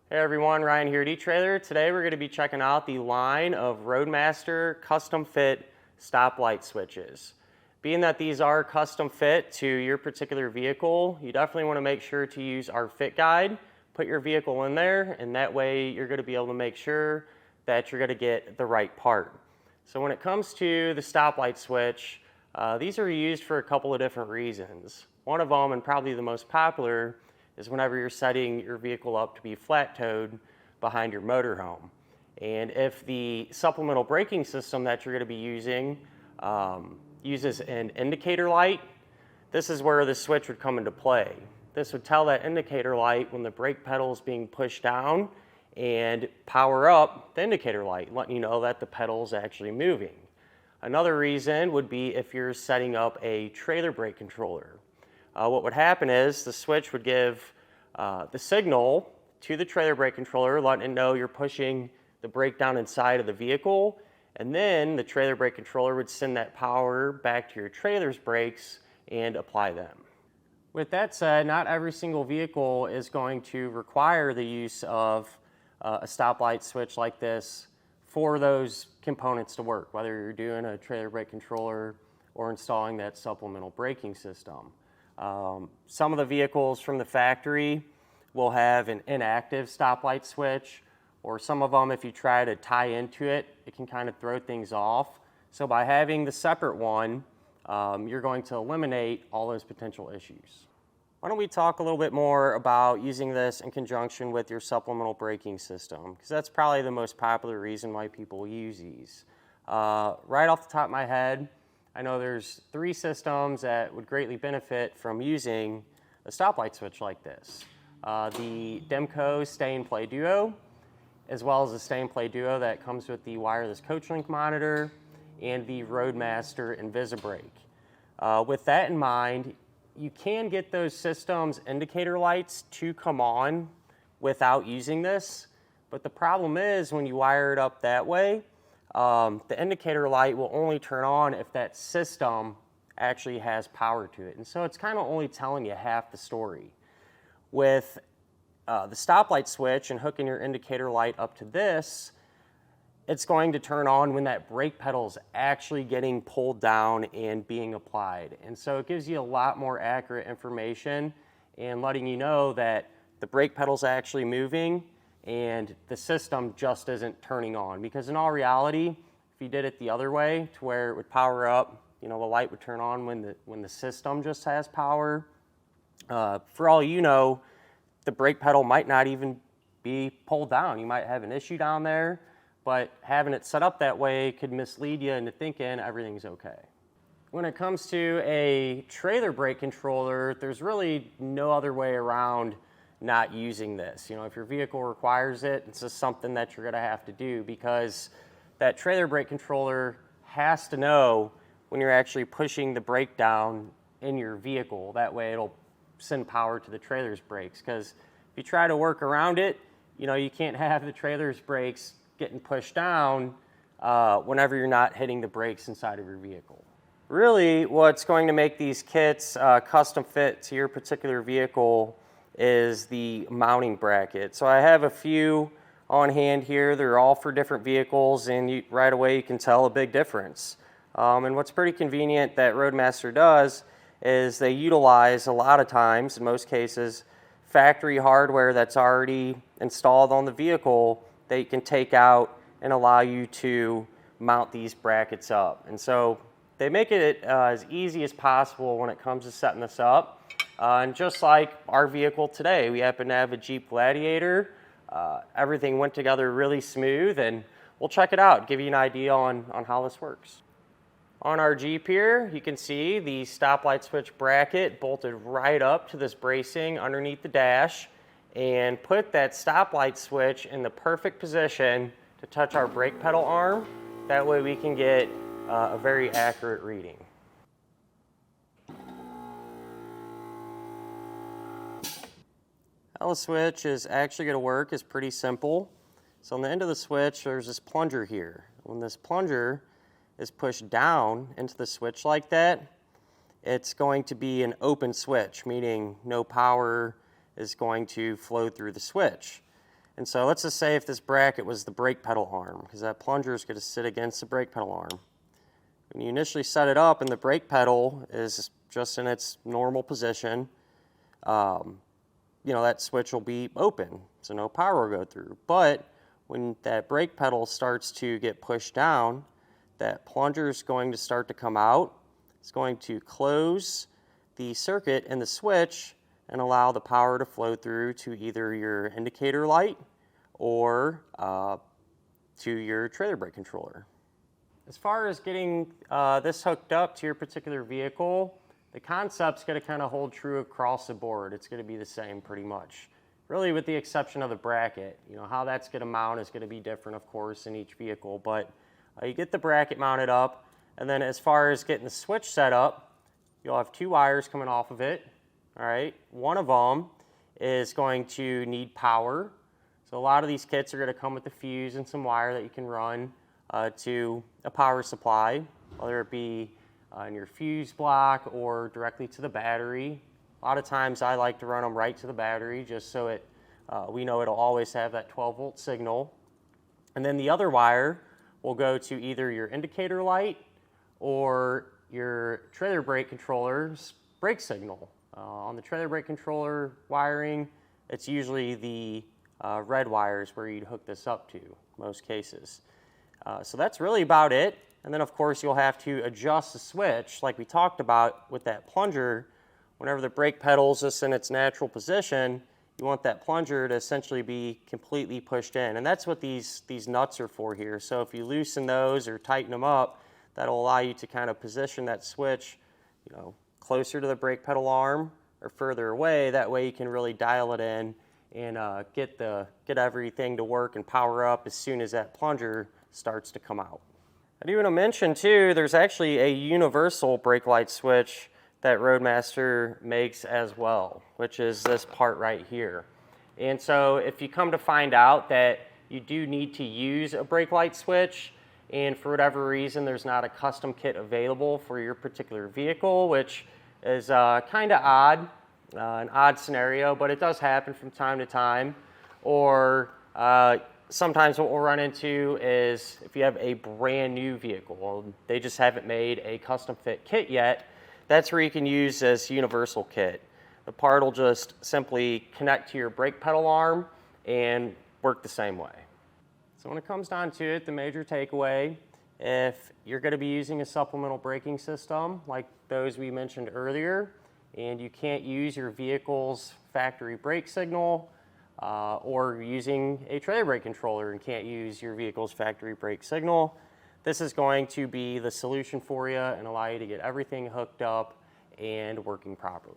Hey everyone, Ryan here at etrailer. Today we're going to be checking out the line of Roadmaster custom fit stoplight switches. Being that these are custom fit to your particular vehicle, you definitely want to make sure to use our fit guide, put your vehicle in there, and that way you're going to be able to make sure that you're going to get the right part. So when it comes to the stoplight switch, these are used for a couple of different reasons. One of them, and probably the most popular, is whenever you're setting your vehicle up to be flat-towed behind your motorhome. And if the supplemental braking system that you're going to be using uses an indicator light, this is where the switch would come into play. This would tell that indicator light when the brake pedal is being pushed down and power up the indicator light, letting you know that the pedal is actually moving. Another reason would be if you're setting up a trailer brake controller. What would happen is the switch would give the signal to the trailer brake controller, letting it know you're pushing the brake down inside of the vehicle, and then the trailer brake controller would send that power back to your trailer's brakes and apply them. With that said, not every single vehicle is going to require the use of a stoplight switch like this for those components to work, whether you're doing a trailer brake controller or installing that supplemental braking system. Some of the vehicles from the factory will have an inactive stoplight switch, or some of them, if you try to tie into it, it can kind of throw things off. So by having the separate one, you're going to eliminate all those potential issues. Why don't we talk a little bit more about using this in conjunction with your supplemental braking system, because that's probably the most popular reason why people use these. Right off the top of my head, I know there's 3 systems that would greatly benefit from using a stoplight switch like this. The Demco Stay and Play Duo, as well as the Stay and Play Duo that comes with the wireless coach link monitor, and the Roadmaster InvisiBrake. With that in mind, you can get those systems indicator lights to come on without using this, but the problem is when you wire it up that way, the indicator light will only turn on if that system actually has power to it. And so it's kind of only telling you half the story. With the stoplight switch and hooking your indicator light up to this, it's going to turn on when that brake pedal is actually getting pulled down and being applied. And so it gives you a lot more accurate information and letting you know that the brake pedal is actually moving and the system just isn't turning on. Because in all reality, if you did it the other way, to where it would power up, the light would turn on when the system just has power, for all you know, the brake pedal might not even be pulled down. You might have an issue down there, but having it set up that way could mislead you into thinking everything's okay. When it comes to a trailer brake controller, there's really no other way around not using this. If your vehicle requires it, it's just something that you're going to have to do, because that trailer brake controller has to know when you're actually pushing the brake down in your vehicle. That way it'll send power to the trailer's brakes, because if you try to work around it, you can't have the trailer's brakes getting pushed down whenever you're not hitting the brakes inside of your vehicle. Really, what's going to make these kits custom fit to your particular vehicle is the mounting bracket. So I have a few on hand here. They're all for different vehicles, and right away you can tell a big difference. And what's pretty convenient that Roadmaster does is they utilize, a lot of times, in most cases, factory hardware that's already installed on the vehicle that you can take out and allow you to mount these brackets up. And so they make it as easy as possible when it comes to setting this up. And just like our vehicle today, we happen to have a Jeep Gladiator. Everything went together really smooth, and we'll check it out, give you an idea on how this works. On our Jeep here, you can see the stoplight switch bracket bolted right up to this bracing underneath the dash, and put that stoplight switch in the perfect position to touch our brake pedal arm. That way we can get a very accurate reading. How the switch is actually going to work is pretty simple. So on the end of the switch, there's this plunger here. When this plunger is pushed down into the switch like that, it's going to be an open switch, meaning no power is going to flow through the switch. And so let's just say if this bracket was the brake pedal arm, because that plunger is going to sit against the brake pedal arm. When you initially set it up and the brake pedal is just in its normal position, that switch will be open, so no power will go through. But when that brake pedal starts to get pushed down, that plunger is going to start to come out. It's going to close the circuit and the switch and allow the power to flow through to either your indicator light or to your trailer brake controller. As far as getting this hooked up to your particular vehicle, the concept's going to kind of hold true across the board. It's going to be the same pretty much. Really, with the exception of the bracket. How that's going to mount is going to be different, of course, in each vehicle. But you get the bracket mounted up, and then as far as getting the switch set up, you'll have 2 wires coming off of it. All right, one of them is going to need power. So a lot of these kits are going to come with a fuse and some wire that you can run to a power supply, whether it be in your fuse block or directly to the battery. A lot of times I like to run them right to the battery just so we know it'll always have that 12-volt signal. And then the other wire will go to either your indicator light or your trailer brake controller's brake signal. On the trailer brake controller wiring, it's usually the red wires where you'd hook this up to, most cases. So that's really about it. And then, of course, you'll have to adjust the switch, like we talked about with that plunger. Whenever the brake pedal's just in its natural position, you want that plunger to essentially be completely pushed in. And that's what these nuts are for here. So if you loosen those or tighten them up, that'll allow you to kind of position that switch, closer to the brake pedal arm or further away. That way you can really dial it in and get everything to work and power up as soon as that plunger starts to come out. I do want to mention too, there's actually a universal brake light switch that Roadmaster makes as well, which is this part right here. And so if you come to find out that you do need to use a brake light switch, and for whatever reason there's not a custom kit available for your particular vehicle, which is kind of odd, an odd scenario, but it does happen from time to time. Or sometimes what we'll run into is if you have a brand new vehicle, they just haven't made a custom fit kit yet, that's where you can use this universal kit. The part will just simply connect to your brake pedal arm and work the same way. So when it comes down to it, the major takeaway, if you're going to be using a supplemental braking system like those we mentioned earlier, and you can't use your vehicle's factory brake signal, or you're using a trailer brake controller and can't use your vehicle's factory brake signal, this is going to be the solution for you and allow you to get everything hooked up and working properly.